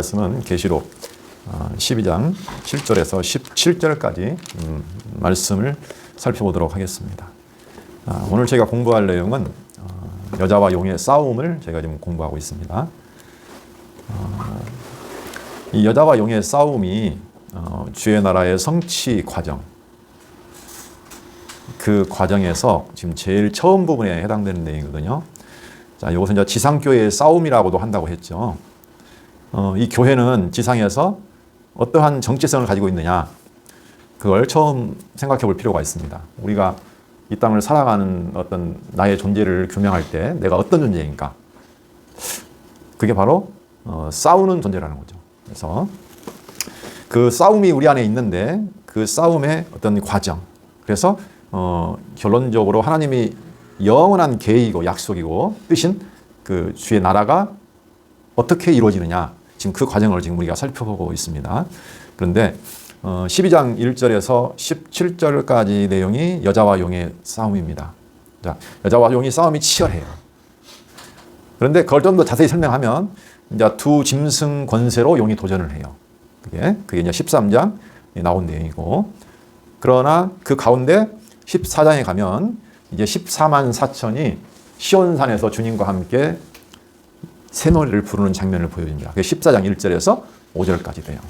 말씀은 계시록 12장 7절에서 17절까지 말씀을 살펴보도록 하겠습니다. 오늘 제가 공부할 내용은 여자와 용의 싸움을 제가 지금 공부하고 있습니다. 이 여자와 용의 싸움이 주의 나라의 성취 과정, 그 과정에서 지금 제일 처음 부분에 해당되는 내용이거든요. 자, 이것은 이제 지상교회의 싸움이라고도 한다고 했죠. 이 교회는 지상에서 어떠한 정체성을 가지고 있느냐, 그걸 처음 생각해 볼 필요가 있습니다. 우리가 이 땅을 살아가는 어떤 나의 존재를 규명할 때 내가 어떤 존재인가, 그게 바로 싸우는 존재라는 거죠. 그래서 그 싸움이 우리 안에 있는데 그 싸움의 어떤 과정, 그래서 결론적으로 하나님이 영원한 계획이고 약속이고 뜻인 그 주의 나라가 어떻게 이루어지느냐, 지금 그 과정을 지금 우리가 살펴보고 있습니다. 그런데 12장 1절에서 17절까지 내용이 여자와 용의 싸움입니다. 자, 여자와 용의 싸움이 치열해요. 그런데 그걸 좀 더 자세히 설명하면 이제 두 짐승 권세로 용이 도전을 해요. 그게 이제 13장에 나온 내용이고, 그러나 그 가운데 14장에 가면 이제 14만 4천이 시온산에서 주님과 함께 새노래를 부르는 장면을 보여줍니다. 그게 14장 1절에서 5절까지 돼요.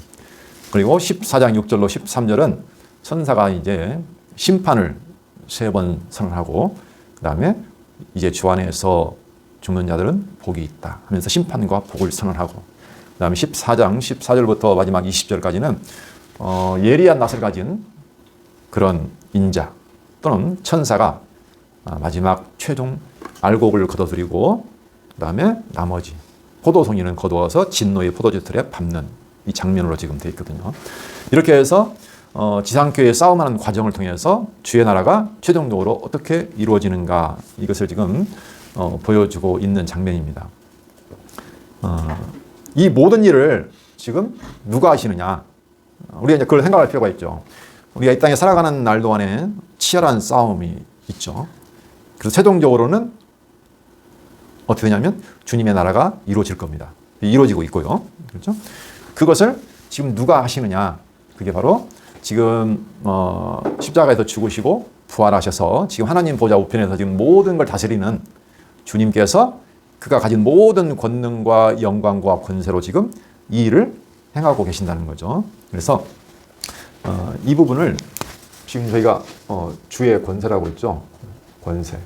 그리고 14장 6절로 13절은 천사가 이제 심판을 3번 선언하고, 그 다음에 이제 주 안에서 죽는 자들은 복이 있다 하면서 심판과 복을 선언하고, 그 다음에 14장 14절부터 마지막 20절까지는 예리한 낯을 가진 그런 인자 또는 천사가 마지막 최종 알곡을 거둬들이고, 그 다음에 나머지 포도송이는 거두어서 진노의 포도주 틀에 밟는 이 장면으로 지금 되어 있거든요. 이렇게 해서 지상교회의 싸움하는 과정을 통해서 주의 나라가 최종적으로 어떻게 이루어지는가, 이것을 지금 보여주고 있는 장면입니다. 이 모든 일을 지금 누가 하시느냐, 우리가 이제 그걸 생각할 필요가 있죠. 우리가 이 땅에 살아가는 날 동안에 치열한 싸움이 있죠. 그래서 최종적으로는 어떻게 되냐면 주님의 나라가 이루어질 겁니다. 이루어지고 있고요. 그렇죠? 그것을 지금 누가 하시느냐, 그게 바로 지금 십자가에서 죽으시고 부활하셔서 지금 하나님 보좌 우편에서 지금 모든 걸 다스리는 주님께서 그가 가진 모든 권능과 영광과 권세로 지금 이 일을 행하고 계신다는 거죠. 그래서 이 부분을 지금 저희가 주의 권세라고 했죠. 권세.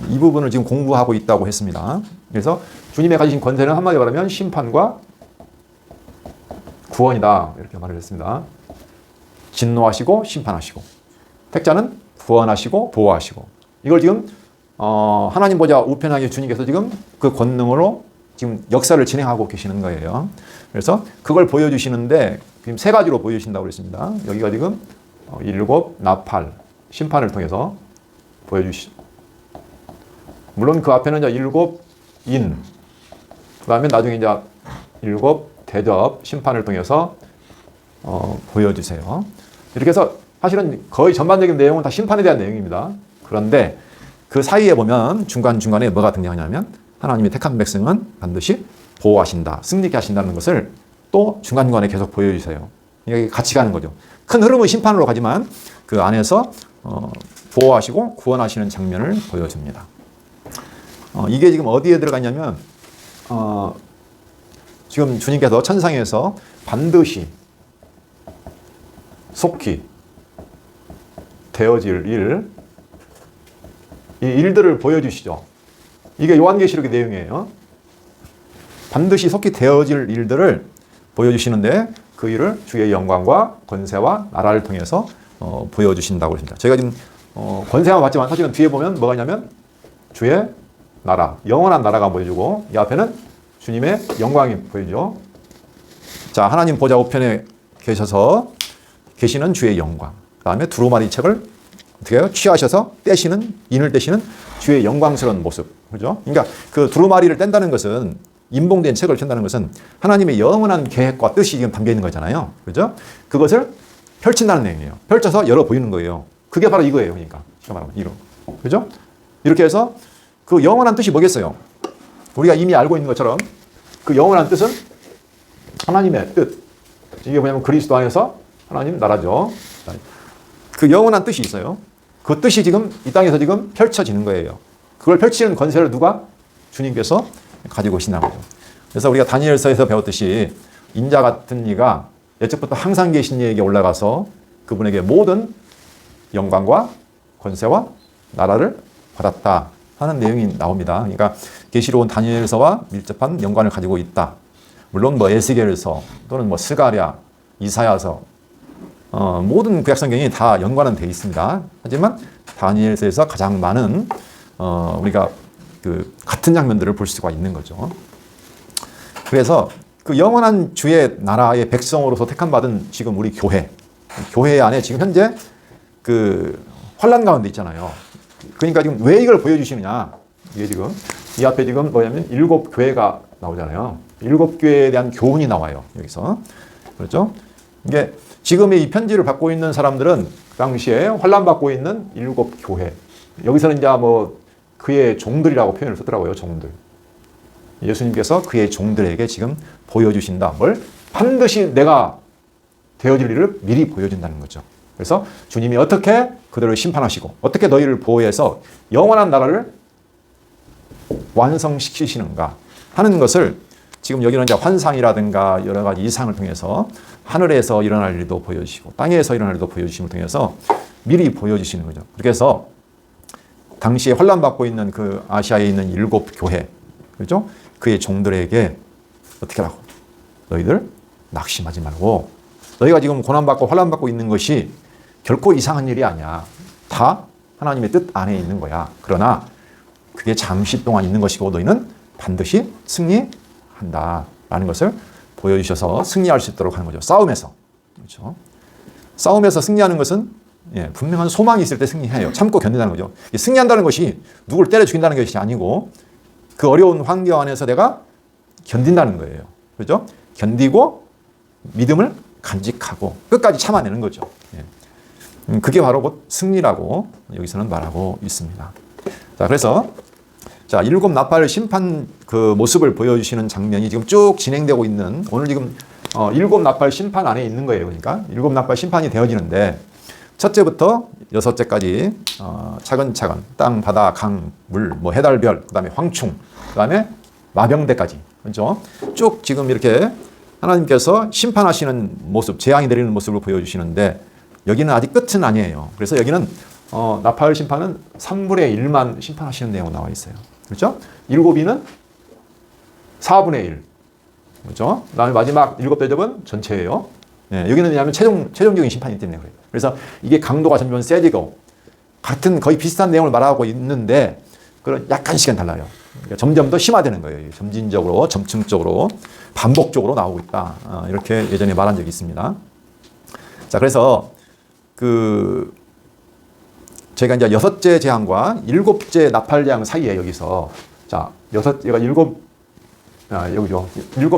이 부분을 지금 공부하고 있다고 했습니다. 그래서 주님의 가지신 권세는 한마디로 말하면 심판과 구원이다, 이렇게 말을 했습니다. 진노하시고 심판하시고, 택자는 구원하시고 보호하시고, 이걸 지금 하나님 보좌 우편하게 주님께서 지금 그 권능으로 지금 역사를 진행하고 계시는 거예요. 그래서 그걸 보여주시는데 지금 3가지로 보여주신다고 그랬습니다. 여기가 지금 7 나팔 심판을 통해서 보여주시죠. 물론 그 앞에는 이제 7 인, 그 다음에 나중에 이제 7 대접 심판을 통해서 보여주세요. 이렇게 해서 사실은 거의 전반적인 내용은 다 심판에 대한 내용입니다. 그런데 그 사이에 보면 중간중간에 뭐가 등장하냐면 하나님이 택한 백성은 반드시 보호하신다, 승리케 하신다는 것을 또 중간중간에 계속 보여주세요. 이게 같이 가는 거죠. 큰 흐름은 심판으로 가지만 그 안에서 보호하시고 구원하시는 장면을 보여줍니다. 이게 지금 어디에 들어가냐면 지금 주님께서 천상에서 반드시 속히 되어질 이 일들을 보여주시죠. 이게 요한계시록의 내용이에요. 반드시 속히 되어질 일들을 보여주시는데 그 일을 주의 영광과 권세와 나라를 통해서 보여주신다고 했습니다. 저희가 지금 권세만 봤지만 사실은 뒤에 보면 뭐가 있냐면 주의 나라, 영원한 나라가 보여주고, 이 앞에는 주님의 영광이 보이죠. 자, 하나님 보좌 우편에 계시는 주의 영광, 그 다음에 두루마리 책을 어떻게 해요? 취하셔서 인을 떼시는 주의 영광스러운 모습, 그죠? 그러니까 그 두루마리를 뗀다는 것은, 인봉된 책을 켠다는 것은 하나님의 영원한 계획과 뜻이 지금 담겨 있는 거잖아요, 그죠? 그것을 펼친다는 내용이에요. 펼쳐서 열어 보이는 거예요. 그게 바로 이거예요. 그러니까 제가 말하면 이런, 그죠? 이렇게 해서 그 영원한 뜻이 뭐겠어요? 우리가 이미 알고 있는 것처럼 그 영원한 뜻은 하나님의 뜻. 이게 뭐냐면 그리스도 안에서 하나님 나라죠. 그 영원한 뜻이 있어요. 그 뜻이 지금 이 땅에서 지금 펼쳐지는 거예요. 그걸 펼치는 권세를 누가? 주님께서 가지고 계신다는 거죠. 그래서 우리가 다니엘서에서 배웠듯이 인자 같은 이가 예적부터 항상 계신 이에게 올라가서 그분에게 모든 영광과 권세와 나라를 받았다 하는 내용이 나옵니다. 그러니까 계시록은 다니엘서와 밀접한 연관을 가지고 있다. 물론 뭐 에스겔서 또는 뭐 스가랴, 이사야서 모든 구약 성경이 다 연관은 돼 있습니다. 하지만 다니엘서에서 가장 많은 우리가 그 같은 장면들을 볼 수가 있는 거죠. 그래서 그 영원한 주의 나라의 백성으로서 택함받은 지금 우리 교회 안에 지금 현재 그 환란 가운데 있잖아요. 그러니까 지금 왜 이걸 보여주시느냐? 이게 지금 이 앞에 지금 뭐냐면 7교회가 나오잖아요. 7교회에 대한 교훈이 나와요. 여기서. 그렇죠? 이게 지금 이 편지를 받고 있는 사람들은 그 당시에 환란 받고 있는 7교회. 여기서는 이제 뭐 그의 종들이라고 표현을 쓰더라고요. 종들. 예수님께서 그의 종들에게 지금 보여주신다. 뭘? 반드시 내가 되어질 일을 미리 보여준다는 거죠. 그래서 주님이 어떻게 그들을 심판하시고 어떻게 너희를 보호해서 영원한 나라를 완성시키시는가 하는 것을 지금 여기는 이제 환상이라든가 여러 가지 이상을 통해서 하늘에서 일어날 일도 보여주시고 땅에서 일어날 일도 보여주심을 통해서 미리 보여주시는 거죠. 그렇게 해서 당시에 환란 받고 있는 그 아시아에 있는 7교회, 그렇죠? 그의 종들에게 어떻게 하라고? 너희들 낙심하지 말고 너희가 지금 고난받고 환란받고 있는 것이 결코 이상한 일이 아니야. 다 하나님의 뜻 안에 있는 거야. 그러나 그게 잠시 동안 있는 것이고 너희는 반드시 승리한다 라는 것을 보여주셔서 승리할 수 있도록 하는 거죠. 싸움에서. 그렇죠? 싸움에서 승리하는 것은 분명한 소망이 있을 때 승리해요. 참고 견딘다는 거죠. 승리한다는 것이 누구를 때려 죽인다는 것이 아니고 그 어려운 환경 안에서 내가 견딘다는 거예요. 그렇죠? 견디고 믿음을 간직하고 끝까지 참아내는 거죠. 그게 바로 곧 승리라고 여기서는 말하고 있습니다. 자, 그래서 7 나팔 심판 그 모습을 보여주시는 장면이 지금 쭉 진행되고 있는 오늘 지금 7 나팔 심판 안에 있는 거예요. 그러니까 7 나팔 심판이 되어지는데 첫째부터 6째까지 차근차근 땅, 바다, 강, 물, 뭐 해달별, 그다음에 황충, 그다음에 마병대까지 그렇죠? 쭉 지금 이렇게 하나님께서 심판하시는 모습, 재앙이 내리는 모습을 보여주시는데 여기는 아직 끝은 아니에요. 그래서 여기는 나팔 심판은 3분의 1만 심판하시는 내용 나와 있어요. 그렇죠? 7위는 4분의 1. 그렇죠? 그다음에 마지막 7대접은 전체예요. 여기는 왜냐하면 최종적인 심판이기 때문에 그래요. 그래서 이게 강도가 점점 세지고 같은 거의 비슷한 내용을 말하고 있는데 그런 약간씩은 달라요. 그러니까 점점 더 심화되는 거예요. 점진적으로, 점층적으로, 반복적으로 나오고 있다. 이렇게 예전에 말한 적이 있습니다. 자, 그래서 제가 이제 6째 재앙과 7째 나팔 재앙 사이에 여기서 얘가 7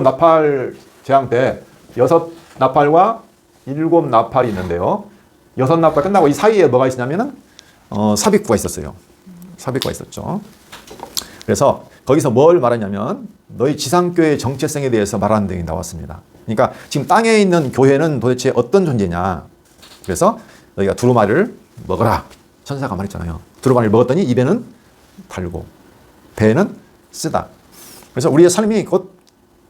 나팔 재앙 때 6 나팔과 7 나팔이 있는데요. 6 나팔 끝나고 이 사이에 뭐가 있었냐면은 삽입구가 있었어요. 삽입구가 있었죠. 그래서 거기서 뭘 말하냐면 너희 지상교회의 정체성에 대해서 말하는 내용이 나왔습니다. 그러니까 지금 땅에 있는 교회는 도대체 어떤 존재냐. 그래서 너희가 두루마리를 먹어라. 천사가 말했잖아요. 두루마리를 먹었더니 입에는 달고 배에는 쓰다. 그래서 우리의 삶이 곧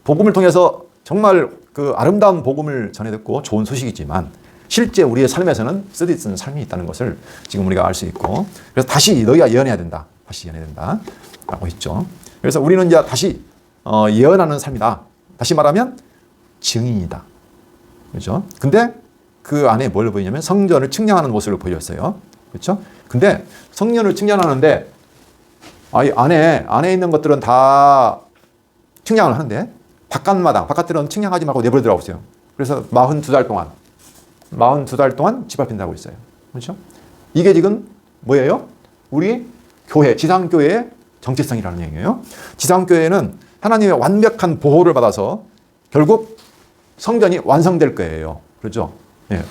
복음을 통해서 정말 그 아름다운 복음을 전해 듣고 좋은 소식이지만 실제 우리의 삶에서는 쓰디쓴 삶이 있다는 것을 지금 우리가 알 수 있고 그래서 다시 너희가 예언해야 된다. 다시 예언해야 된다. 라고 했죠. 그래서 우리는 이제 다시 예언하는 삶이다. 다시 말하면 증인이다. 그렇죠? 근데 그 안에 뭘 보이냐면 성전을 측량하는 모습을 보였어요. 그렇죠? 근데 성전을 측량하는데 안에 있는 것들은 다 측량을 하는데 바깥들은 측량하지 말고 내버려두라고 했어요. 그래서 42달 동안 짓밟힌다고 했어요. 그렇죠? 이게 지금 뭐예요? 우리 교회, 지상교회의 정체성이라는 얘기예요. 지상교회는 하나님의 완벽한 보호를 받아서 결국 성전이 완성될 거예요. 그렇죠? 예.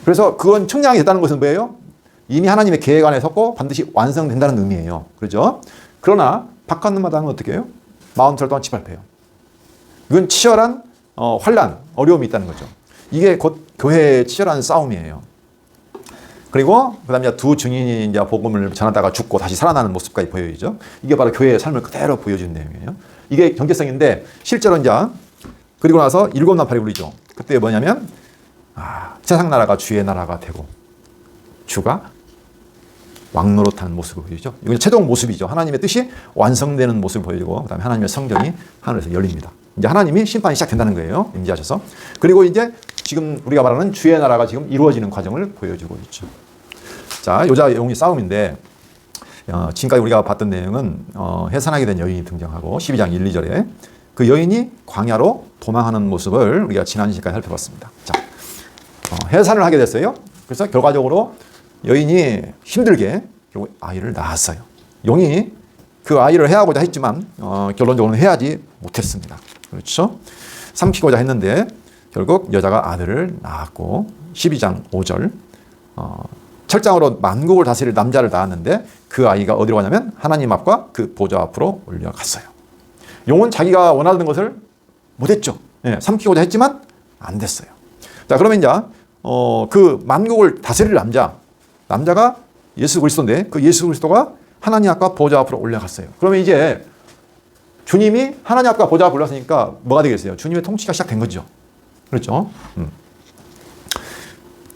그래서 그건 측량이 됐다는 것은 뭐예요? 이미 하나님의 계획 안에 섰고 반드시 완성된다는 의미예요. 그렇죠? 그러나 바깥마당은 어떻게 해요? 42달 동안 짓밟혀요. 이건 치열한 환란, 어려움이 있다는 거죠. 이게 곧 교회의 치열한 싸움이에요. 그리고 그다음에 두 증인이 이제 복음을 전하다가 죽고 다시 살아나는 모습까지 보여지죠. 이게 바로 교회의 삶을 그대로 보여주는 내용이에요. 이게 경제성인데 실제로 이제 그리고 나서 일곱 나팔이 울리죠. 그때 뭐냐면 세상 나라가 주의 나라가 되고 주가 왕노릇하는 모습을 보여주죠. 이건 최종 모습이죠. 하나님의 뜻이 완성되는 모습을 보여주고 그다음에 하나님의 성전이 하늘에서 열립니다. 이제 하나님이 심판이 시작된다는 거예요. 임재하셔서. 그리고 이제 지금 우리가 말하는 주의 나라가 지금 이루어지는 과정을 보여주고 있죠. 자, 여자 영웅의 싸움인데 지금까지 우리가 봤던 내용은 해산하게 된 여인이 등장하고 12장 1, 2절에 그 여인이 광야로 도망하는 모습을 우리가 지난 시간에 살펴봤습니다. 자, 해산을 하게 됐어요. 그래서 결과적으로 여인이 힘들게 결국 아이를 낳았어요. 용이 그 아이를 해하고자 했지만 결론적으로는 해하지 못했습니다. 그렇죠? 삼키고자 했는데 결국 여자가 아들을 낳았고 12장 5절 철장으로 만국을 다스릴 남자를 낳았는데 그 아이가 어디로 가냐면 하나님 앞과 그 보좌 앞으로 올려갔어요. 용은 자기가 원하던 것을 못했죠. 예, 삼키고자 했지만 안 됐어요. 자, 그러면 이제 그 만국을 다스릴 남자가 예수 그리스도인데 그 예수 그리스도가 하나님 앞과 보좌 앞으로 올라갔어요. 그러면 이제 주님이 하나님 앞과 보좌 앞으로 올라갔으니까 뭐가 되겠어요? 주님의 통치가 시작된 거죠. 그렇죠?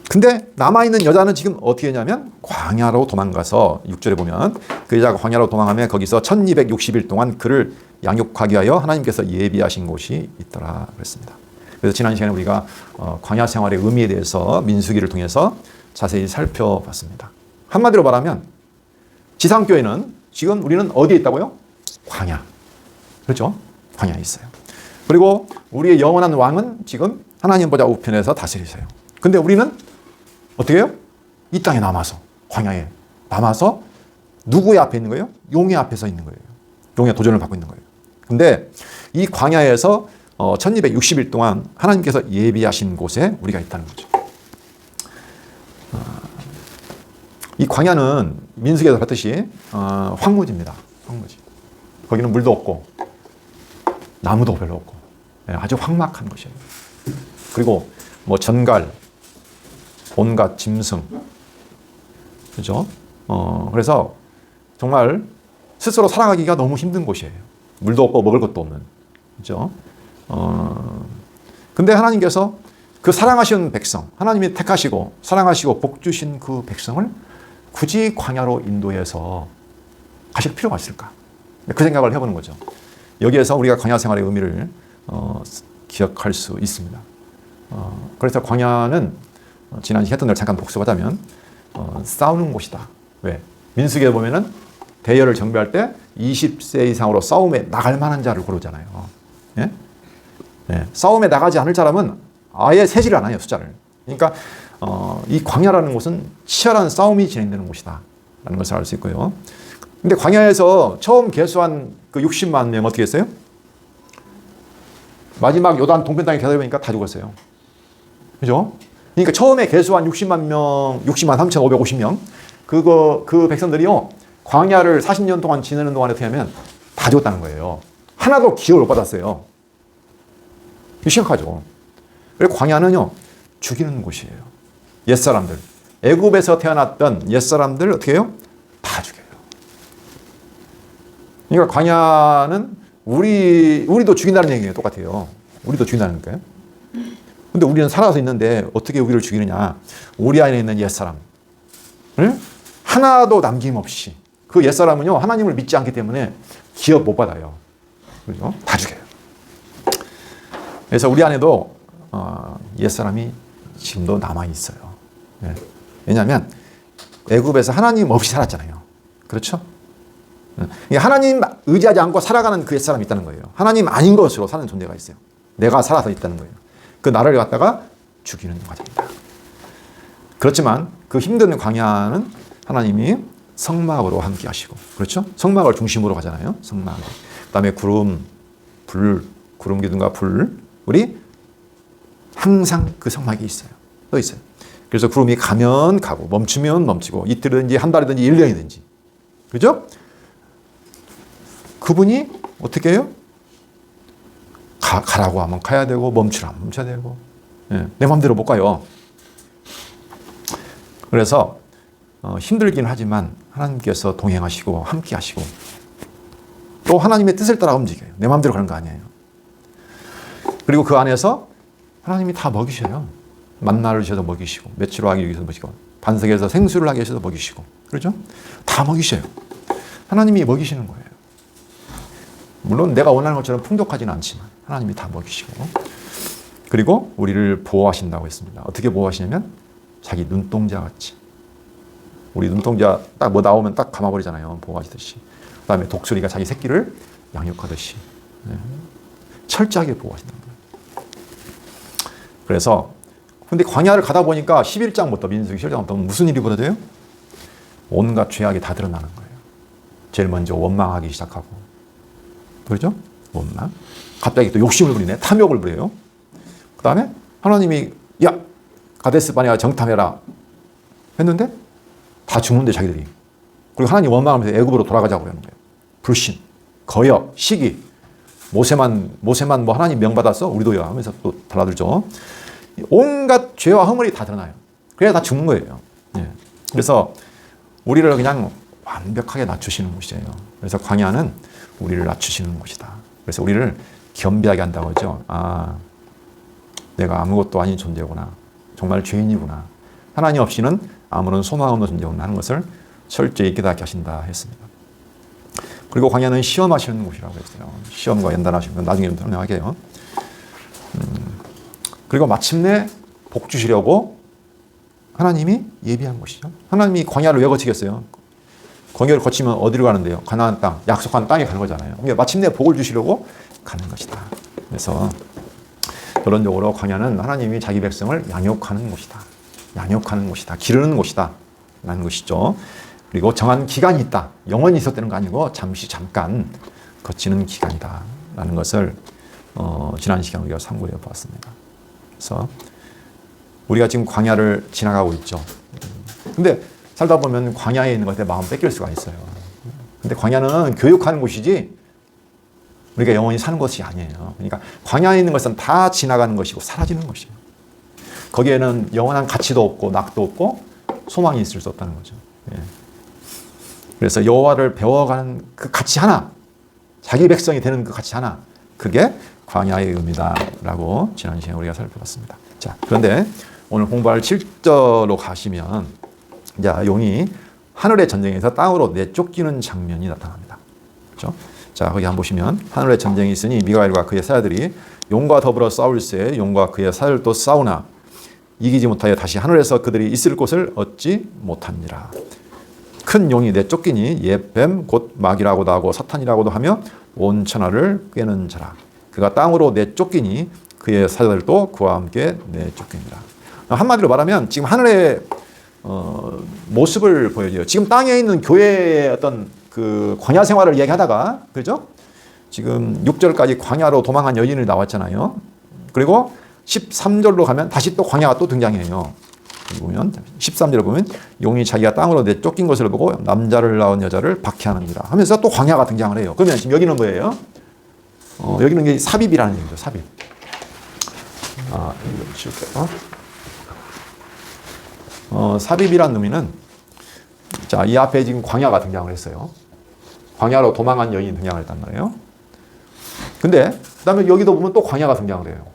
근데 남아있는 여자는 지금 어떻게 했냐면 광야로 도망가서 6절에 보면 그 여자가 광야로 도망하며 거기서 1260일 동안 그를 양육하기 위하여 하나님께서 예비하신 곳이 있더라 그랬습니다. 그래서 지난 시간에 우리가 광야 생활의 의미에 대해서 민수기를 통해서 자세히 살펴봤습니다. 한마디로 말하면 지상교회는 지금 우리는 어디에 있다고요? 광야. 그렇죠? 광야에 있어요. 그리고 우리의 영원한 왕은 지금 하나님 보좌 우편에서 다스리세요. 근데 우리는 어떻게 해요? 이 땅에 남아서 광야에 남아서 누구의 앞에 있는 거예요? 용의 앞에서 있는 거예요. 용의 도전을 받고 있는 거예요. 근데 이 광야에서 1260일 동안 하나님께서 예비하신 곳에 우리가 있다는 거죠. 이 광야는 민수기에서 봤듯이 황무지입니다. 황무지. 거기는 물도 없고 나무도 별로 없고 아주 황막한 곳이에요. 그리고 뭐 전갈, 온갖 짐승, 그렇죠? 그래서 정말 스스로 살아가기가 너무 힘든 곳이에요. 물도 없고 먹을 것도 없는, 그렇죠? 근데 하나님께서 그 사랑하신 백성, 하나님이 택하시고 사랑하시고 복 주신 그 백성을 굳이 광야로 인도해서 가실 필요가 있을까? 그 생각을 해보는 거죠. 여기에서 우리가 광야 생활의 의미를 기억할 수 있습니다. 그래서 광야는 지난 시간 했던 걸 잠깐 복습하자면 싸우는 곳이다. 왜? 민수기에 보면은 대열을 정비할 때 20세 이상으로 싸움에 나갈 만한 자를 고르잖아요. 예? 네. 싸움에 나가지 않을 사람은 아예 세지를 않아요, 숫자를. 그러니까 이 광야라는 곳은 치열한 싸움이 진행되는 곳이다 라는 것을 알 수 있고요. 근데 광야에서 처음 개수한 그 60만 명 어떻게 했어요? 마지막 요단 동편 땅에 되돌아보니까 다 죽었어요. 그죠? 그러니까 처음에 개수한 60만 명, 60만 3,550명 그 백성들이요 광야를 40년 동안 지내는 동안에 어떻게 하면 다 죽었다는 거예요. 하나도 기억을 못 받았어요. 심각하죠. 그리고 광야는요 죽이는 곳이에요. 옛사람들, 애굽에서 태어났던 옛사람들 어떻게 해요? 다 죽여요. 그러니까 광야는 우리도 죽인다는 얘기예요. 똑같아요. 우리도 죽인다는 거예요. 근데 우리는 살아서 있는데 어떻게 우리를 죽이느냐? 우리 안에 있는 옛사람 하나도 남김없이 그 옛사람은요 하나님을 믿지 않기 때문에 기업 못 받아요. 그렇죠? 다 죽여요. 그래서 우리 안에도 옛사람이 지금도 남아 있어요. 네. 왜냐하면 애굽에서 하나님 없이 살았잖아요. 그렇죠? 하나님 의지하지 않고 살아가는 그 옛사람이 있다는 거예요. 하나님 아닌 것으로 사는 존재가 있어요. 내가 살아서 있다는 거예요. 그 나를 갖다가 죽이는 과정입니다. 그렇지만 그 힘든 광야는 하나님이 성막으로 함께 하시고, 그렇죠? 성막을 중심으로 가잖아요. 성막으로. 그 다음에 구름 기둥과 불이 항상 그 성막에 있어요. 또 있어요. 그래서 구름이 가면 가고 멈추면 멈추고 이틀이든지 한 달이든지 1년이든지. 그죠? 그분이 어떻게 해요? 가라고 하면 가야 되고 멈추라면 멈춰야 되고 예, 내 마음대로 못 가요. 그래서 힘들긴 하지만 하나님께서 동행하시고 함께 하시고 또 하나님의 뜻을 따라 움직여요. 내 마음대로 가는 거 아니에요. 그리고 그 안에서 하나님이 다 먹이셔요. 만나를 주셔서 먹이시고 맺지로 하기 위해서 먹이시고 반석에서 생수를 하기 위해서 먹이시고 그렇죠? 다 먹이셔요. 하나님이 먹이시는 거예요. 물론 내가 원하는 것처럼 풍족하지는 않지만 하나님이 다 먹이시고 그리고 우리를 보호하신다고 했습니다. 어떻게 보호하시냐면 자기 눈동자 같이 우리 눈동자 딱 뭐 나오면 딱 감아버리잖아요. 보호하시듯이. 그 다음에 독수리가 자기 새끼를 양육하듯이 철저하게 보호하신다는 거예요. 그래서 근데 광야를 가다 보니까 11장부터 민수기 11장부터 무슨 일이 벌어져요? 온갖 죄악이 다 드러나는 거예요. 제일 먼저 원망하기 시작하고 그렇죠? 원망. 갑자기 또 욕심을 부리네. 탐욕을 부려요. 그 다음에 하나님이 야 가데스 바네아 정탐해라 했는데 다 죽는데 자기들이. 그리고 하나님 원망하면서 애굽으로 돌아가자고 하는 거예요. 불신, 거역, 시기. 모세만 뭐 하나님 명받았어? 우리도요 하면서 또 달라들죠. 온갖 죄와 허물이 다 드러나요. 그래야 다 죽는 거예요. 예. 그래서 우리를 그냥 완벽하게 낮추시는 곳이에요. 그래서 광야는 우리를 낮추시는 곳이다. 그래서 우리를 겸비하게 한다고 하죠. 아, 내가 아무것도 아닌 존재구나. 정말 죄인이구나. 하나님 없이는 아무런 소망 없는 존재구나 하는 것을 철저히 깨닫게 하신다 했습니다. 그리고 광야는 시험하시는 곳이라고 했어요. 시험과 연단하시는 건 나중에 좀 설명할게요. 그리고 마침내 복 주시려고 하나님이 예비한 곳이죠. 하나님이 광야를 왜 거치겠어요? 광야를 거치면 어디로 가는데요? 가나안 땅, 약속한 땅에 가는 거잖아요. 그러니까 마침내 복을 주시려고 가는 것이다. 그래서 결론적으로 광야는 하나님이 자기 백성을 양육하는 곳이다. 양육하는 곳이다. 기르는 곳이다. 라는 것이죠. 그리고 정한 기간이 있다. 영원히 있었다는 거 아니고 잠깐 거치는 기간이다. 라는 것을 지난 시간에 우리가 상고해 보았습니다. 그래서 우리가 지금 광야를 지나가고 있죠. 근데 살다 보면 광야에 있는 것에 마음 뺏길 수가 있어요. 근데 광야는 교육하는 곳이지 우리가 영원히 사는 것이 아니에요. 그러니까 광야에 있는 것은 다 지나가는 것이고 사라지는 것이에요. 거기에는 영원한 가치도 없고 낙도 없고 소망이 있을 수 없다는 거죠. 예. 그래서 여호와를 배워가는 그 가치 하나, 자기 백성이 되는 그 가치 하나, 그게 광야의 의미다라고 지난 시간에 우리가 살펴봤습니다. 자, 그런데 오늘 공부할 7절로 가시면 자, 용이 하늘의 전쟁에서 땅으로 내쫓기는 장면이 나타납니다. 그렇죠? 자, 거기 한번 보시면 하늘의 전쟁이 있으니 미가엘과 그의 사자들이 용과 더불어 싸울새 용과 그의 사자들도 싸우나 이기지 못하여 다시 하늘에서 그들이 있을 곳을 얻지 못하니라. 큰 용이 내쫓기니 옛뱀 곧 마귀라고도 하고 사탄이라고도 하며 온 천하를 꿰는 자라. 그가 땅으로 내쫓기니 그의 사자들도 그와 함께 내쫓기니라. 한마디로 말하면 지금 하늘의 모습을 보여줘요. 지금 땅에 있는 교회의 어떤 그 광야 생활을 얘기하다가 그죠? 지금 6절까지 광야로 도망한 여인을 나왔잖아요. 그리고 13절로 가면 다시 또 광야가 또 등장해요. 보면 13절을 보면 용이 자기가 땅으로 내쫓긴 것을 보고 남자를 낳은 여자를 박해하는지라 하면서 또 광야가 등장을 해요. 그러면 지금 여기는 뭐예요? 여기는 게 삽입이라는 얘기죠. 삽입. 이거 지울게요. 삽입이라는 의미는 자, 이 앞에 지금 광야가 등장을 했어요. 광야로 도망한 여인이 등장을 했단 말이에요. 근데 그 다음에 여기도 보면 또 광야가 등장을 해요.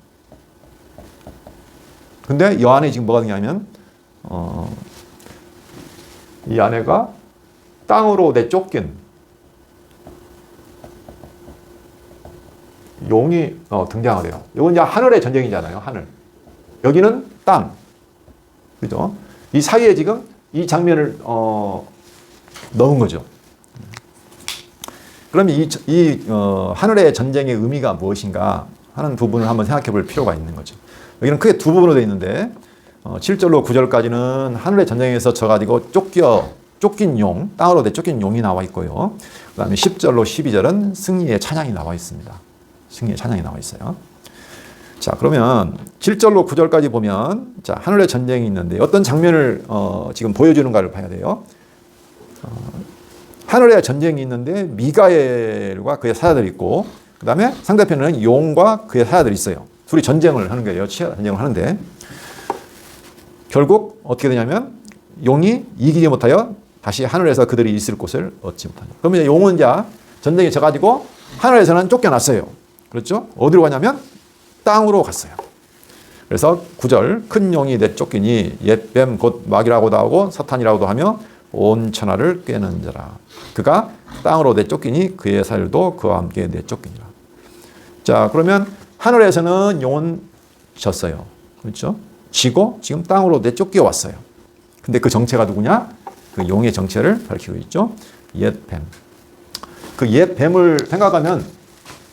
근데 이 안에 지금 뭐가 등장하면 이 아내가 땅으로 내쫓긴 용이 등장을 해요. 이건 이제 하늘의 전쟁이잖아요. 하늘. 여기는 땅. 그죠? 이 사이에 지금 이 장면을 넣은 거죠. 그럼 이 하늘의 전쟁의 의미가 무엇인가 하는 부분을 한번 생각해 볼 필요가 있는 거죠. 여기는 크게 두 부분으로 되어 있는데 7절로 9절까지는 하늘의 전쟁에서 져가지고 쫓긴 용, 땅으로 내쫓긴 용이 나와 있고요. 그 다음에 10절로 12절은 승리의 찬양이 나와 있습니다. 승리의 찬양이 나와 있어요. 자, 그러면 7절로 9절까지 보면 자, 하늘의 전쟁이 있는데 어떤 장면을 지금 보여주는가를 봐야 돼요. 하늘의 전쟁이 있는데 미가엘과 그의 사자들이 있고 그 다음에 상대편에는 용과 그의 사자들이 있어요. 둘이 전쟁을 하는 거예요. 치열한 전쟁을 하는데 결국 어떻게 되냐면 용이 이기지 못하여 다시 하늘에서 그들이 있을 곳을 얻지 못한다. 그러면 이제 용은 자 전쟁에 져가지고 하늘에서는 쫓겨났어요. 그렇죠? 어디로 가냐면 땅으로 갔어요. 그래서 9절 큰 용이 내쫓기니 옛뱀 곧 마귀라고도 하고 사탄이라고도 하며 온 천하를 꿰는 자라. 그가 땅으로 내쫓기니 그의 사일도 그와 함께 내쫓기니라. 자, 그러면 하늘에서는 용은 졌어요. 그렇죠? 지고 지금 땅으로 내쫓겨 왔어요. 근데 그 정체가 누구냐? 그 용의 정체를 밝히고 있죠. 옛뱀. 그 옛뱀을 생각하면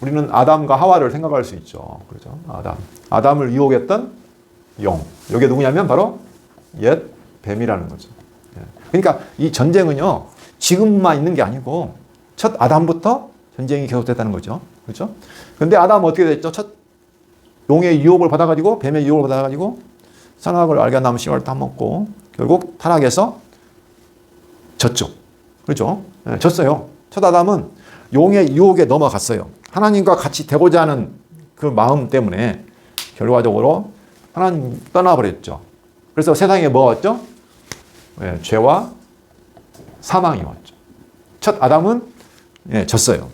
우리는 아담과 하와를 생각할 수 있죠. 그렇죠? 아담을 유혹했던 용. 이게 누구냐면 바로 옛뱀이라는 거죠. 그러니까 이 전쟁은요, 지금만 있는 게 아니고 첫 아담부터 전쟁이 계속됐다는 거죠. 그렇죠? 근데 아담은 어떻게 됐죠? 첫 용의 유혹을 받아가지고, 뱀의 유혹을 받아가지고 선악을 알게 하면 씨를 따먹고 결국 타락해서 졌죠. 그렇죠? 네, 졌어요. 첫 아담은 용의 유혹에 넘어갔어요. 하나님과 같이 되고자 하는 그 마음 때문에 결과적으로 하나님 떠나버렸죠. 그래서 세상에 뭐가 왔죠? 네, 죄와 사망이 왔죠. 첫 아담은 졌어요.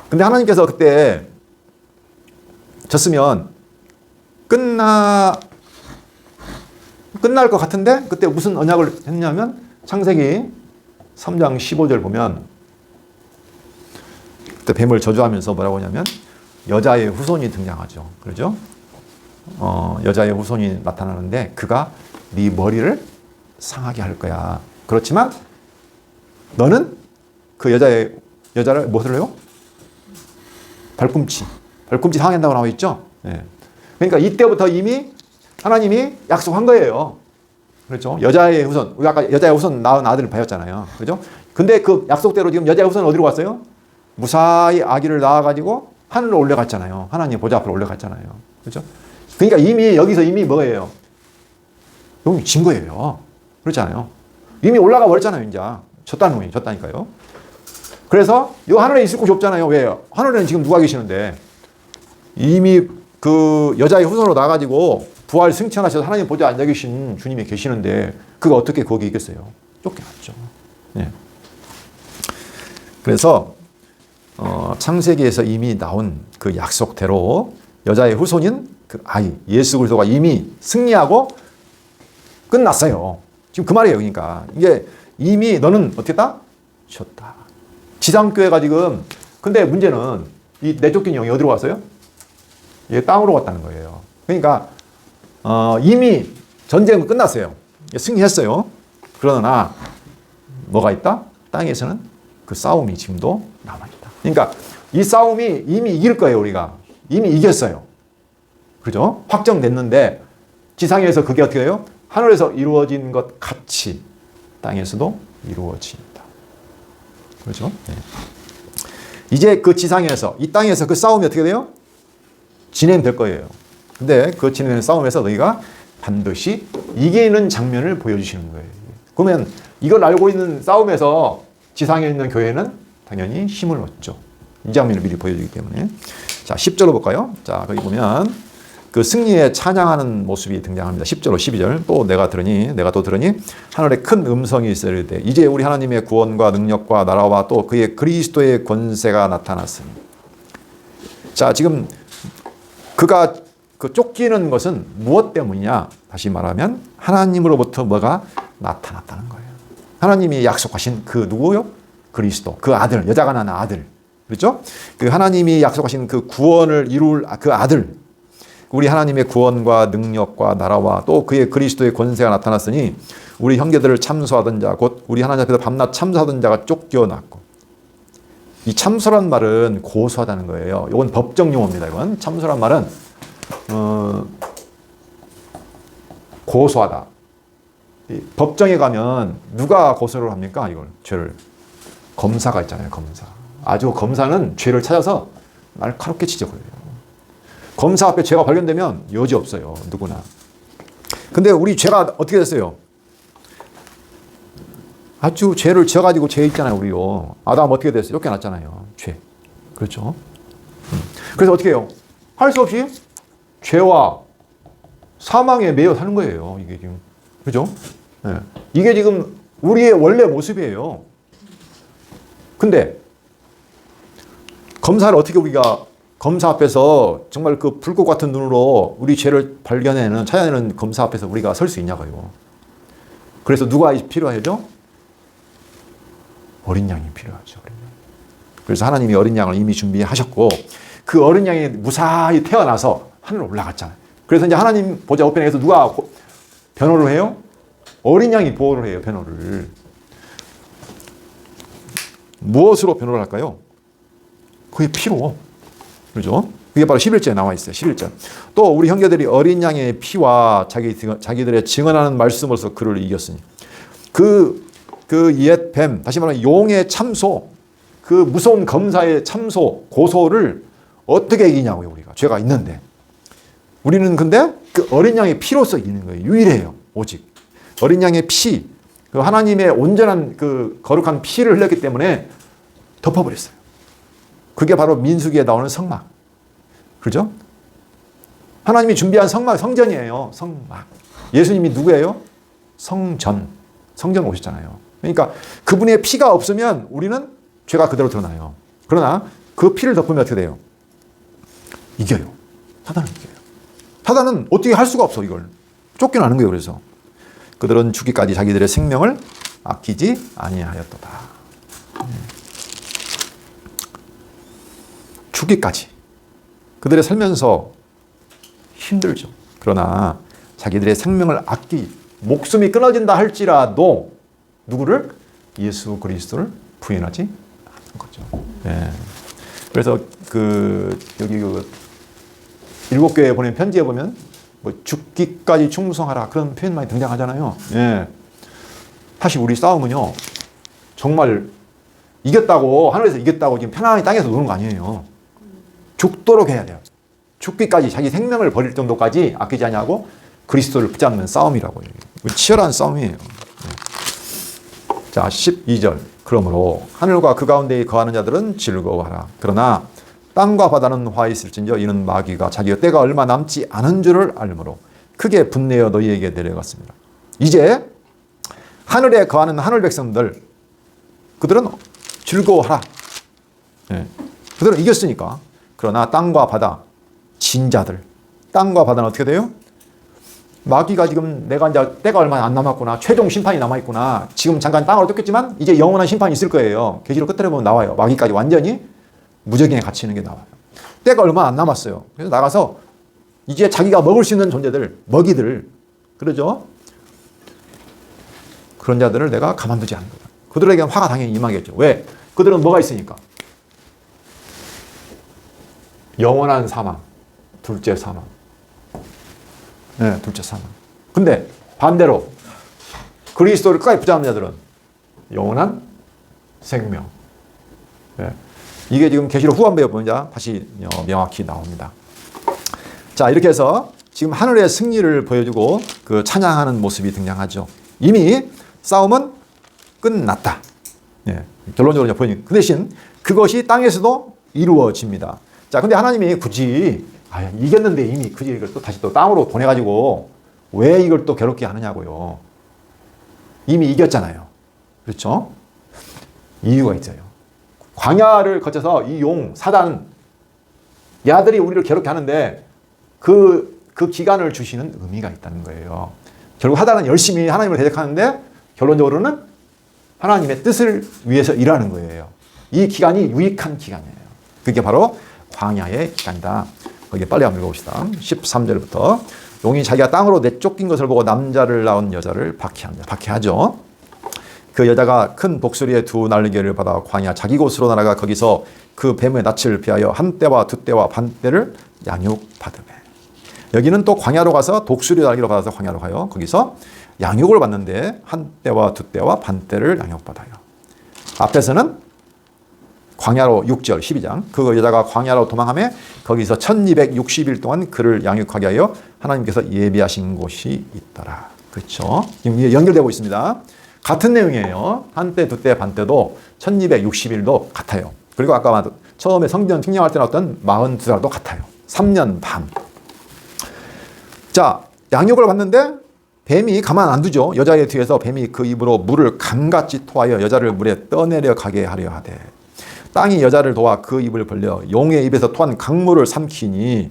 근데 하나님께서 그때 졌으면 끝날 것 같은데 그때 무슨 언약을 했냐면 창세기 3장 15절 보면 그때 뱀을 저주하면서 뭐라고 하냐면 여자의 후손이 등장하죠. 그렇죠? 여자의 후손이 나타나는데 그가 네 머리를 상하게 할 거야. 그렇지만 너는 그 여자를 무엇을 해요? 발꿈치 상하게 한다고 나와 있죠. 네. 그러니까 이때부터 이미 하나님이 약속한 거예요. 그렇죠? 여자의 후손, 우리 아까 여자의 후손 낳은 아들을 배웠잖아요. 그렇죠? 근데 그 약속대로 지금 여자의 후손은 어디로 갔어요? 무사히 아기를 낳아가지고 하늘로 올라갔잖아요. 하나님 보좌 앞으로 올라갔잖아요. 그렇죠? 그러니까 이미 여기서 이미 뭐예요? 여기 진 거예요. 그렇잖아요. 이미 올라가 버렸잖아요. 이제 졌다는 거예요. 졌다니까요. 그래서 이 하늘에 있을 곳이 없잖아요. 왜요? 하늘에는 지금 누가 계시는데 이미 그 여자의 후손으로 나가지고 부활 승천하셔서 하나님 보좌 앉아 계신 주님이 계시는데 그가 어떻게 거기 있겠어요? 쫓겨났죠. 네. 그래서 창세기에서 이미 나온 그 약속대로 여자의 후손인 그 아이 예수 그리스도가 이미 승리하고 끝났어요. 지금 그 말이에요. 그러니까 이게 이미 너는 어떻게 했다? 졌다. 지상교회가 지금 근데 문제는 이 내쫓긴 영이 어디로 갔어요? 이게 땅으로 갔다는 거예요. 그러니까 이미 전쟁은 끝났어요. 승리했어요. 그러나 뭐가 있다? 땅에서는 그 싸움이 지금도 남아있다. 그러니까 이 싸움이 이미 이길 거예요. 우리가 이미 이겼어요. 그죠? 확정됐는데 지상에서 그게 어떻게 해요? 하늘에서 이루어진 것 같이 땅에서도 이루어진다. 그렇죠? 네. 이제 그 지상에서 이 땅에서 그 싸움이 어떻게 돼요? 진행될 거예요. 근데 그 진행되는 싸움에서 너희가 반드시 이기는 장면을 보여주시는 거예요. 그러면 이걸 알고 있는 싸움에서 지상에 있는 교회는 당연히 힘을 얻죠. 이 장면을 미리 보여주기 때문에. 자, 10절로 볼까요? 자, 거기 보면 그 승리에 찬양하는 모습이 등장합니다. 10절로 12절. 또 내가 또 들으니 하늘에 큰 음성이 있을 때 이제 우리 하나님의 구원과 능력과 나라와 또 그의 그리스도의 권세가 나타났으니. 자, 지금 그가 그 쫓기는 것은 무엇 때문이냐? 다시 말하면 하나님으로부터 뭐가 나타났다는 거예요. 하나님이 약속하신 그 누구요? 그리스도. 그 아들, 여자가 낳은 아들. 그렇죠? 그 하나님이 약속하신 그 구원을 이룰 그 아들. 우리 하나님의 구원과 능력과 나라와 또 그의 그리스도의 권세가 나타났으니 우리 형제들을 참소하던 자, 곧 우리 하나님 앞에서 밤낮 참소하던 자가 쫓겨났고. 이 참소란 말은 고소하다는 거예요. 이건 법정 용어입니다. 이건 참소란 말은 고소하다. 법정에 가면 누가 고소를 합니까? 이걸 죄를 검사가 있잖아요. 검사. 아주 검사는 죄를 찾아서 날카롭게 지적해요. 검사 앞에 죄가 발견되면 여지 없어요. 누구나. 근데 우리 죄가 어떻게 됐어요? 아주 죄를 지어가지고 죄 있잖아요. 우리요. 아담 어떻게 됐어요? 쫓겨났잖아요. 죄. 그렇죠. 그래서 어떻게 해요? 할 수 없이 죄와 사망에 매여 사는 거예요. 이게 지금. 그죠? 네. 이게 지금 우리의 원래 모습이에요. 근데 검사를 어떻게 우리가 검사 앞에서 정말 그 불꽃 같은 눈으로 우리 죄를 발견해내는, 찾아내는 검사 앞에서 우리가 설 수 있냐고요. 그래서 누가 필요하죠? 어린 양이 필요하죠. 그래서 하나님이 어린 양을 이미 준비하셨고, 그 어린 양이 무사히 태어나서 하늘로 올라갔잖아요. 그래서 이제 하나님 보좌 우편에서 누가 변호를 해요? 어린 양이 보호를 해요, 변호를. 무엇으로 변호를 할까요? 그게 피로. 그죠? 그게 바로 11절에 나와 있어요. 11절. 또 우리 형제들이 어린 양의 피와 자기들의 증언하는 말씀으로서 그를 이겼으니. 그 옛 뱀, 다시 말하면 용의 참소, 그 무서운 검사의 참소, 고소를 어떻게 이기냐고요, 우리가. 죄가 있는데. 우리는 근데 그 어린 양의 피로서 이기는 거예요. 유일해요, 오직. 어린 양의 피, 그 하나님의 온전한 그 거룩한 피를 흘렸기 때문에 덮어버렸어요. 그게 바로 민수기에 나오는 성막. 그죠? 하나님이 준비한 성막, 성전이에요. 성막. 예수님이 누구예요? 성전. 성전 오셨잖아요. 그러니까 그분의 피가 없으면 우리는 죄가 그대로 드러나요. 그러나 그 피를 덮으면 어떻게 돼요? 이겨요. 사단은 이겨요. 사단은 어떻게 할 수가 없어, 이걸. 쫓겨나는 거예요, 그래서. 그들은 죽기까지 자기들의 생명을 아끼지 아니하였도다. 죽기까지. 그들의 살면서 힘들죠. 그러나 자기들의 생명을 목숨이 끊어진다 할지라도 누구를? 예수 그리스도를 부인하지 않는 거죠. 네. 그래서 여기 7교회에 보낸 편지에 보면 뭐 죽기까지 충성하라 그런 표현 많이 등장하잖아요. 예. 사실 우리 싸움은요, 정말 이겼다고, 하늘에서 이겼다고 지금 편안히 땅에서 노는 거 아니에요. 죽도록 해야 돼요. 죽기까지 자기 생명을 버릴 정도까지 아끼지 않냐고 그리스도를 붙잡는 싸움이라고 해요. 치열한 싸움이에요. 네. 자, 12절. 그러므로 하늘과 그 가운데에 거하는 자들은 즐거워하라. 그러나 땅과 바다는 화 있을진저 이는 마귀가 자기의 때가 얼마 남지 않은 줄을 알므로 크게 분내어 너희에게 내려갔습니다. 이제 하늘에 거하는 하늘 백성들, 그들은 즐거워하라. 네. 그들은 이겼으니까. 그러나 땅과 바다, 진자들, 땅과 바다는 어떻게 돼요? 마귀가 지금 내가 이제 때가 얼마 안 남았구나, 최종 심판이 남아있구나, 지금 잠깐 땅으로 쫓겼지만 이제 영원한 심판이 있을 거예요. 계시록 끝에 보면 나와요. 마귀까지 완전히 무적행에 갇히는 게 나와요. 때가 얼마 안 남았어요. 그래서 나가서 이제 자기가 먹을 수 있는 존재들, 먹이들, 그러죠? 그런 자들을 내가 가만두지 않는 거다. 그들에게는 화가 당연히 임하겠죠. 왜? 그들은 뭐가 있으니까. 영원한 사망, 둘째 사망. 네, 둘째 사망. 근데 반대로 그리스도를 끝까지 붙잡는 자들은 영원한 생명. 네. 이게 지금 계시록 후반부에 보면 다시 명확히 나옵니다. 자, 이렇게 해서 지금 하늘의 승리를 보여주고 그 찬양하는 모습이 등장하죠. 이미 싸움은 끝났다. 네, 결론적으로 보이니 그 대신 그것이 땅에서도 이루어집니다. 자, 근데 하나님이 굳이 이겼는데 이미 굳이 이걸 또 다시 또 땅으로 보내가지고 왜 이걸 또 괴롭게 하느냐고요. 이미 이겼잖아요. 그렇죠? 이유가 있어요. 광야를 거쳐서 이 사단, 야들이 우리를 괴롭게 하는데 그 기간을 주시는 의미가 있다는 거예요. 결국 사단은 열심히 하나님을 대적하는데 결론적으로는 하나님의 뜻을 위해서 일하는 거예요. 이 기간이 유익한 기간이에요. 그게 바로 광야의 기간이다. 거기에 빨리 한번 읽어봅시다. 13절부터 용이 자기가 땅으로 내쫓긴 것을 보고 남자를 낳은 여자를 박해하죠. 그 여자가 큰 독수리의 두 날개를 받아 광야 자기 곳으로 날아가 거기서 그 뱀의 낯을 피하여 한 떼와 두 떼와 반 떼를 양육받으매. 여기는 또 광야로 가서 독수리 날개로 받아서 광야로 가요. 거기서 양육을 받는데 한 떼와 두 떼와 반 떼를 양육받아요. 앞에서는 광야로 6절 12장 그 여자가 광야로 도망하며 거기서 1260일 동안 그를 양육하게 하여 하나님께서 예비하신 곳이 있더라. 그렇죠? 지금 연결되고 있습니다. 같은 내용이에요. 한 떼, 두 떼, 반 떼도 1260일도 같아요. 그리고 아까 처음에 성전 측량할 때는 어떤 42살도 같아요. 3년 반. 자, 양육을 받는데 뱀이 가만 안 두죠. 여자의 뒤에서 뱀이 그 입으로 물을 강같이 토하여 여자를 물에 떠내려 가게 하려 하되 땅이 여자를 도와 그 입을 벌려 용의 입에서 토한 강물을 삼키니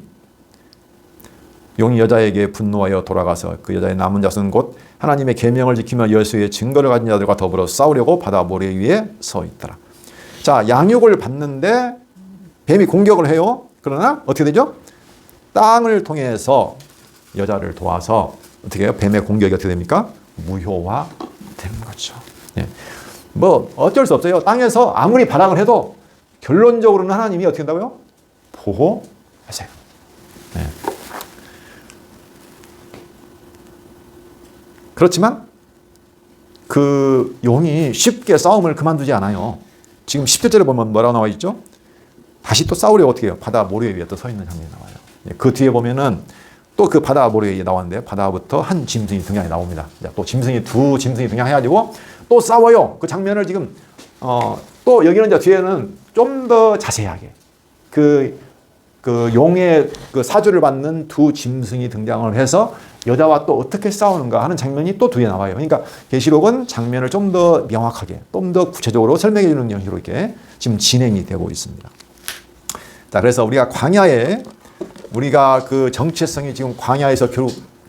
용이 여자에게 분노하여 돌아가서 그 여자의 남은 자손은 곧 하나님의 계명을 지키며 여수의 증거를 가진 자들과 더불어 싸우려고 바다 모래 위에 서 있더라. 자, 양육을 받는데 뱀이 공격을 해요. 그러나 어떻게 되죠? 땅을 통해서 여자를 도와서 어떻게 해요? 뱀의 공격이 어떻게 됩니까? 무효화 되는 거죠. 예. 뭐 어쩔 수 없어요. 땅에서 아무리 발악을 해도 결론적으로는 하나님이 어떻게 한다고요? 보호하세요. 예. 그렇지만 그 용이 쉽게 싸움을 그만두지 않아요. 지금 10절에 보면 뭐라고 나와 있죠? 다시 또 싸우려고 어떻게 해요? 바다 모래 위에 또 서 있는 장면이 나와요. 그 뒤에 보면은 또 그 바다 모래 위에 나왔는데 바다부터 한 짐승이 등장해 나옵니다. 또 두 짐승이 등장해가지고 또 싸워요. 그 장면을 지금 또 여기는 이제 뒤에는 좀 더 자세하게 그 용의 그 사주를 받는 두 짐승이 등장을 해서 여자와 또 어떻게 싸우는가 하는 장면이 또 뒤에 나와요. 그러니까 계시록은 장면을 좀 더 명확하게, 좀 더 구체적으로 설명해 주는 형식으로 이렇게 지금 진행이 되고 있습니다. 자, 그래서 우리가 광야에 우리가 그 정체성이 지금 광야에서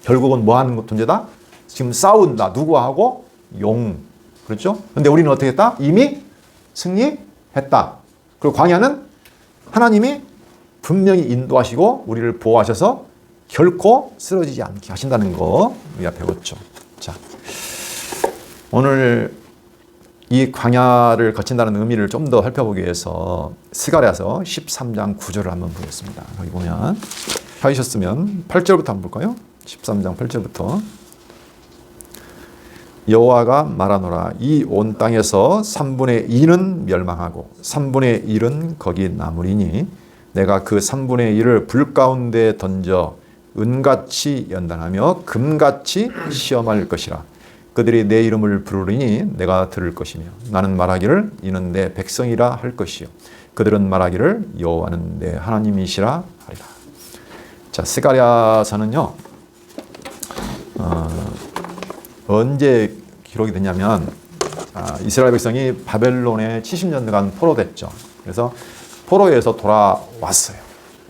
결국은 뭐 하는 존재다? 지금 싸운다. 누구하고? 용. 그렇죠? 근데 우리는 어떻게 했다? 이미 승리했다. 그리고 광야는 하나님이 분명히 인도하시고 우리를 보호하셔서 결코 쓰러지지 않게 하신다는 거 우리가 배웠죠. 자, 오늘 이 광야를 거친다는 의미를 좀 더 살펴보기 위해서 스가랴서 13장 9절을 한번 보겠습니다. 여기 보면 하셨으면 8절부터 한번 볼까요? 13장 8절부터 여호와가 말하노라 이 온 땅에서 3분의 2는 멸망하고 3분의 1은 거기 남으리니 내가 그 3분의 1을 불 가운데 던져 은같이 연단하며 금같이 시험할 것이라. 그들이 내 이름을 부르리니 내가 들을 것이며 나는 말하기를 이는 내 백성이라 할 것이요 그들은 말하기를 여호와는 내 하나님이시라 하리라. 자, 스가랴서는요 언제 기록이 됐냐면 이스라엘 백성이 바벨론에 70년간 포로됐죠. 그래서 포로에서 돌아왔어요.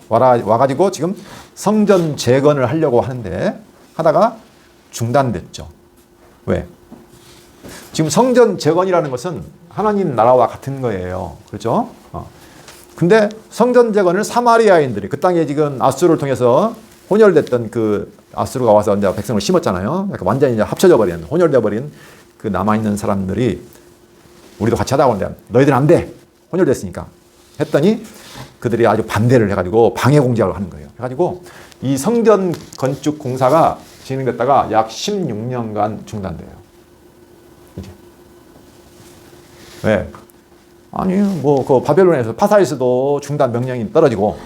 와가지고 지금 성전 재건을 하려고 하는데 하다가 중단됐죠. 왜? 지금 성전 재건이라는 것은 하나님 나라와 같은 거예요. 그렇죠? 근데 성전 재건을 사마리아인들이 그 땅에 지금 아수르를 통해서 혼혈됐던 그 아수르가 와서 이제 백성을 심었잖아요. 그러니까 완전히 이제 합쳐져 버린, 혼혈돼 버린 그 남아있는 사람들이 우리도 같이 하다고 하는데 너희들은 안 돼. 혼혈됐으니까. 했더니 그들이 아주 반대를 해가지고 방해 공작을 하는 거예요. 해가지고 이 성전 건축 공사가 진행됐다가 약 16년간 중단돼요. 이제. 왜? 아니, 뭐, 그 바벨론에서 파사에서도 중단 명령이 떨어지고,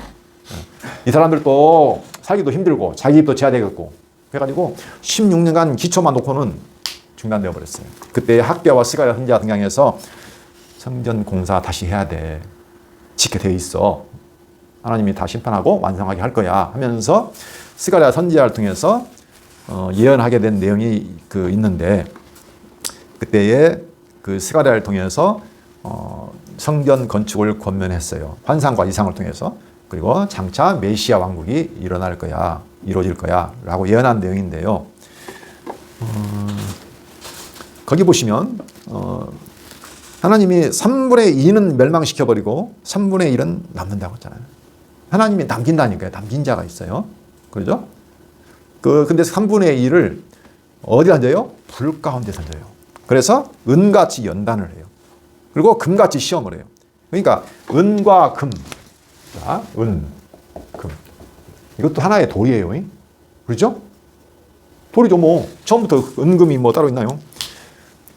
이 사람들도 살기도 힘들고, 자기 집도 지어야 되겠고, 그래가지고 16년간 기초만 놓고는 중단되어 버렸어요. 그때 학교와 스가랴 선지자 등장해서 성전 공사 다시 해야 돼. 짓게 돼 있어. 하나님이 다 심판하고 완성하게 할 거야 하면서 스가랴 선지자를 통해서 예언하게 된 내용이 있는데 그때에 그 스가랴를 통해서 성전 건축을 권면했어요. 환상과 이상을 통해서. 그리고 장차 메시아 왕국이 일어날 거야, 이루어질 거야 라고 예언한 내용인데요. 거기 보시면 하나님이 3분의 2는 멸망시켜버리고 3분의 1은 남는다고 했잖아요. 하나님이 남긴다니까요. 남긴 자가 있어요. 그렇죠? 근데 3분의 1을 어디 던져요? 불 가운데 던져요. 그래서 은같이 연단을 해요. 그리고 금같이 시험을 해요. 그러니까 은과 금. 자, 은, 금. 이것도 하나의 돌이에요. 그렇죠? 돌이죠. 뭐 처음부터 은금이 뭐 따로 있나요?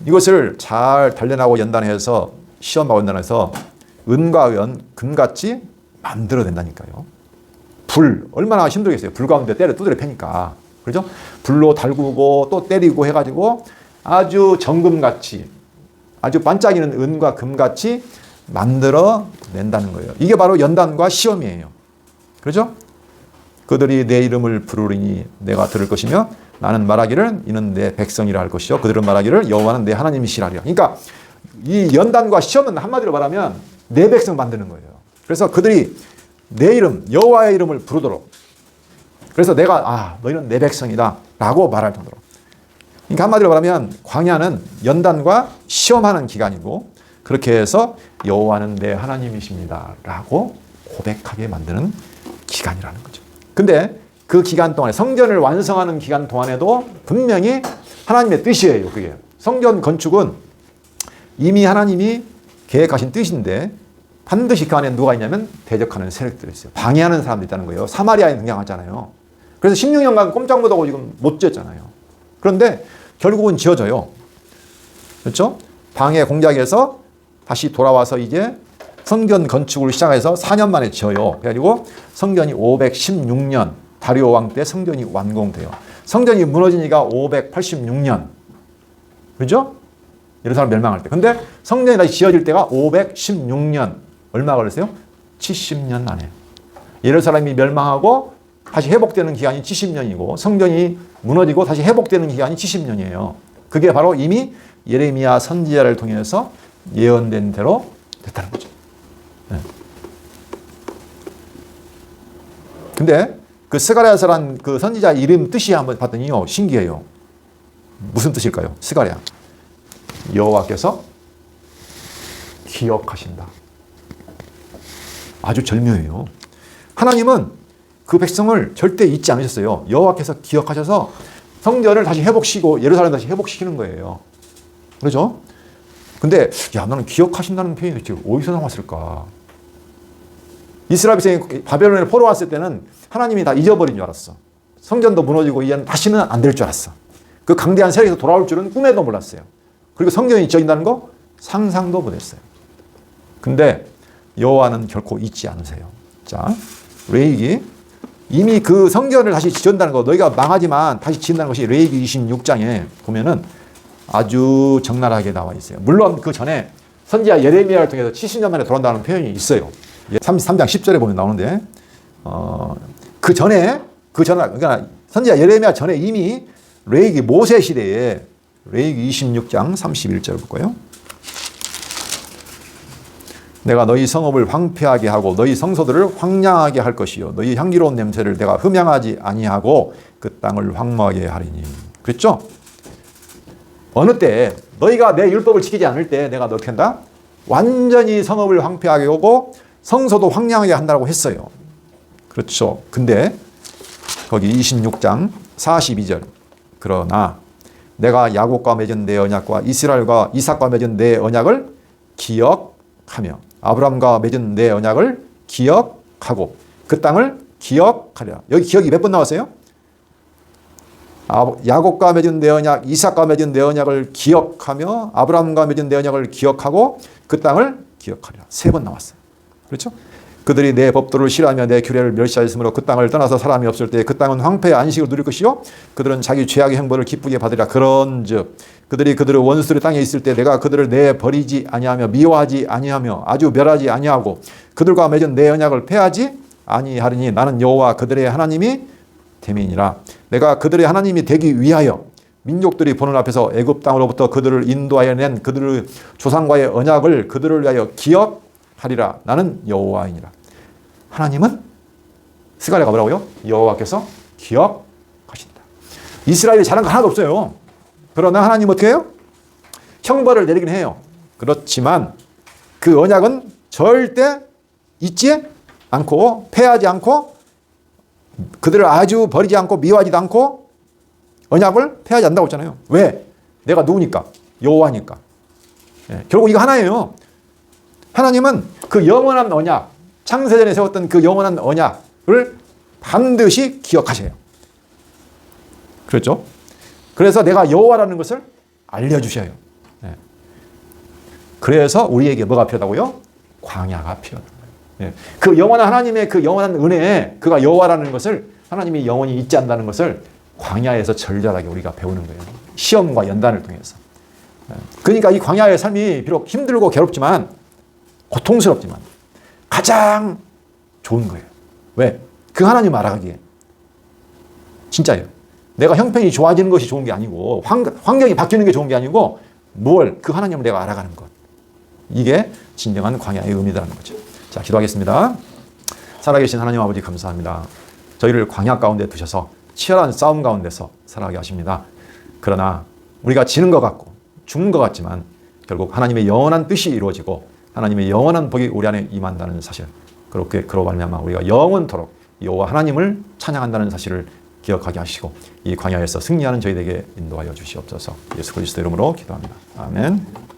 이것을 잘 단련하고 연단해서 시험하고 연단해서 은과 금같이 만들어낸다니까요. 불 얼마나 힘들겠어요. 불 가운데 두드려 패니까. 그렇죠? 불로 달구고 또 때리고 해가지고 아주 정금같이 아주 반짝이는 은과 금같이 만들어 낸다는 거예요. 이게 바로 연단과 시험이에요. 그렇죠? 그들이 내 이름을 부르리니 내가 들을 것이며 나는 말하기를 이는 내 백성이라 할 것이요 그들은 말하기를 여호와는 내 하나님이시라 하리라. 그러니까 이 연단과 시험은 한마디로 말하면 내 백성 만드는 거예요. 그래서 그들이 내 이름 여호와의 이름을 부르도록, 그래서 내가 너희는 내 백성이다 라고 말할 정도로. 그러니까 한마디로 말하면 광야는 연단과 시험하는 기간이고, 그렇게 해서 여호와는 내 하나님이십니다 라고 고백하게 만드는 기간이라는 거죠. 근데 그 기간 동안에, 성전을 완성하는 기간 동안에도 분명히 하나님의 뜻이에요. 그게 성전 건축은 이미 하나님이 계획하신 뜻인데 반드시 그 안에 누가 있냐면 대적하는 세력들이 있어요. 방해하는 사람들이 있다는 거예요. 사마리아에 등장하잖아요. 그래서 16년간 꼼짝 못하고 지금 못 지었잖아요. 그런데 결국은 지어져요. 그렇죠? 방해 공작에서 다시 돌아와서 이제 성전 건축을 시작해서 4년 만에 지어요. 그래가지고 성전이 516년 다리오 왕 때 성전이 완공돼요. 성전이 무너지니까 586년. 그죠? 예루살렘 멸망할 때. 근데 성전이 다시 지어질 때가 516년. 얼마 걸렸어요? 70년 안에. 예루살렘이 멸망하고 다시 회복되는 기간이 70년이고 성전이 무너지고 다시 회복되는 기간이 70년이에요. 그게 바로 이미 예레미야 선지자를 통해서 예언된 대로 됐다는 거죠. 네. 근데 그 스가랴서란 그 선지자 이름 뜻이 한번 봤더니요, 신기해요. 무슨 뜻일까요? 스가랴. 여호와께서 기억하신다. 아주 절묘해요. 하나님은 그 백성을 절대 잊지 않으셨어요. 여호와께서 기억하셔서 성전을 다시 회복시키고 예루살렘 다시 회복시키는 거예요. 그렇죠? 근데 나는 기억하신다는 표현이 어디서 나왔을까? 이스라엘 백성이 바벨론에 포로 왔을 때는 하나님이 다 잊어버린 줄 알았어. 성전도 무너지고 이제는 다시는 안 될 줄 알았어. 그 강대한 세력에서 돌아올 줄은 꿈에도 몰랐어요. 그리고 성전이 지어진다는 거 상상도 못했어요. 근데 여호와는 결코 잊지 않으세요. 자, 레위기 이미 그 성전을 다시 지은다는 거, 너희가 망하지만 다시 지은다는 것이 레위기 26장에 보면은 아주 적나라하게 나와 있어요. 물론 그 전에 선지자 예레미야를 통해서 70년 만에 돌아온다는 표현이 있어요. 33장 10절에 보면 나오는데, 그 전에 그러니까 선지자 예레미야 전에 이미 레위기 모세 시대에 레위기 26장 31절 볼까요? 내가 너희 성읍을 황폐하게 하고 너희 성소들을 황량하게 할 것이요 너희 향기로운 냄새를 내가 흠양하지 아니하고 그 땅을 황무하게 하리니. 그랬죠? 어느 때 너희가 내 율법을 지키지 않을 때 내가 어떻게 한다? 완전히 성읍을 황폐하게 하고 성소도 황량하게 한다고 했어요. 그렇죠. 근데 거기 26장 42절 그러나 내가 야곱과 맺은 내 언약과 이스라엘과 이삭과 맺은 내 언약을 기억하며 아브라함과 맺은 내 언약을 기억하고 그 땅을 기억하리라. 여기 기억이 몇 번 나왔어요? 야곱과 맺은 내 언약, 이삭과 맺은 내 언약을 기억하며 아브라함과 맺은 내 언약을 기억하고 그 땅을 기억하리라. 3번 나왔어요. 그렇죠? 그들이 내 법도를 싫어하며 내 규례를 멸시하였으므로 그 땅을 떠나서 사람이 없을 때 그 땅은 황폐의 안식을 누릴 것이요 그들은 자기 죄악의 형벌을 기쁘게 받으리라. 그런즉 그들의 원수들의 땅에 있을 때 내가 그들을 내버리지 아니하며 미워하지 아니하며 아주 멸하지 아니하고 그들과 맺은 내 언약을 폐하지 아니하리니 나는 여호와 그들의 하나님이 됨이니라. 내가 그들의 하나님이 되기 위하여 민족들이 보는 앞에서 애굽 땅으로부터 그들을 인도하여 낸 그들의 조상과의 언약을 그들을 위하여 기억하리라. 나는 여호와이니라. 하나님은 스가랴가 뭐라고요? 여호와께서 기억하신다. 이스라엘이 잘한 거 하나도 없어요. 그러나 하나님 어떻게 해요? 형벌을 내리긴 해요. 그렇지만 그 언약은 절대 잊지 않고 폐하지 않고 그들을 아주 버리지 않고 미워하지도 않고 언약을 폐하지 않는다고 했잖아요. 왜? 내가 누구니까? 여호와니까. 결국 이거 하나예요. 하나님은 그 영원한 언약, 창세전에 세웠던 그 영원한 언약을 반드시 기억하셔요. 그렇죠? 그래서 내가 여호와라는 것을 알려주셔요. 그래서 우리에게 뭐가 필요하다고요? 광야가 필요하다. 그 영원한 하나님의 그 영원한 은혜에 그가 여호와라는 것을 하나님이 영원히 잊지 않는다는 것을 광야에서 절절하게 우리가 배우는 거예요. 시험과 연단을 통해서. 그러니까 이 광야의 삶이 비록 힘들고 괴롭지만 고통스럽지만 가장 좋은 거예요. 왜? 그 하나님 알아가기에. 진짜예요. 내가 형편이 좋아지는 것이 좋은 게 아니고 환경이 바뀌는 게 좋은 게 아니고 그 하나님을 내가 알아가는 것. 이게 진정한 광야의 의미라는 거죠. 자, 기도하겠습니다. 살아계신 하나님 아버지 감사합니다. 저희를 광야 가운데 두셔서 치열한 싸움 가운데서 살아가게 하십니다. 그러나 우리가 지는 것 같고 죽는 것 같지만 결국 하나님의 영원한 뜻이 이루어지고 하나님의 영원한 복이 우리 안에 임한다는 사실, 그로 말미암아 우리가 영원토록 여호와 하나님을 찬양한다는 사실을 기억하게 하시고 이 광야에서 승리하는 저희에게 인도하여 주시옵소서. 예수 그리스도 이름으로 기도합니다. 아멘.